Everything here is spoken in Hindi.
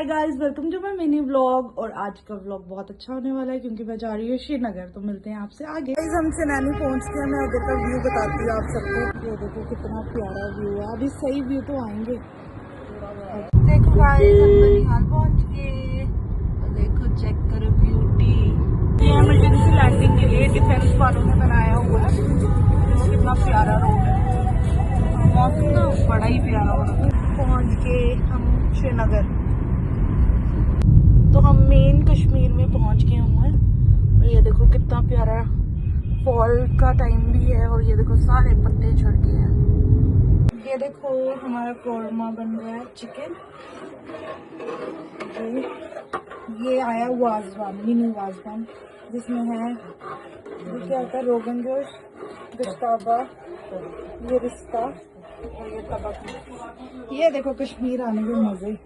Hi guys, welcome to my mini vlog. और आज का व्लॉग बहुत अच्छा होने वाला है क्योंकि मैं जा रही हूँ श्रीनगर। तो मिलते हैं आपसे आगे। गाइस हम सेनानी पहुंच गए। मैं उधर का व्यू बताती हूँ आप सबको। ये देखो कितना प्यारा व्यू है। अभी सही व्यू तो आएंगे। देखो गाइस हम बनिहाल पहुंच गए। देखो चेक करो ब्यूटी। ये इमरजेंसी लैंडिंग के लिए डिफेंस वालों ने बनाया हुआ है। देखो कितना प्यारा रोड है। मौसम तो बड़ा ही प्यारा हो रहा है। पहुंच गए हम श्रीनगर। तो हम मेन कश्मीर में पहुंच गए हुए हैं। और ये देखो कितना प्यारा फॉल का टाइम भी है। और ये देखो सारे पत्ते झड़ गए हैं। ये देखो हमारा कौरमा बन गया है, चिकन। ये आया वाजवान, मिनी वाजवान, जिसमें है ये क्या होता है, रोगन जोश, गुश्ताबा, ये रिश्ता और ये तबक। ये देखो कश्मीर आने के मजे।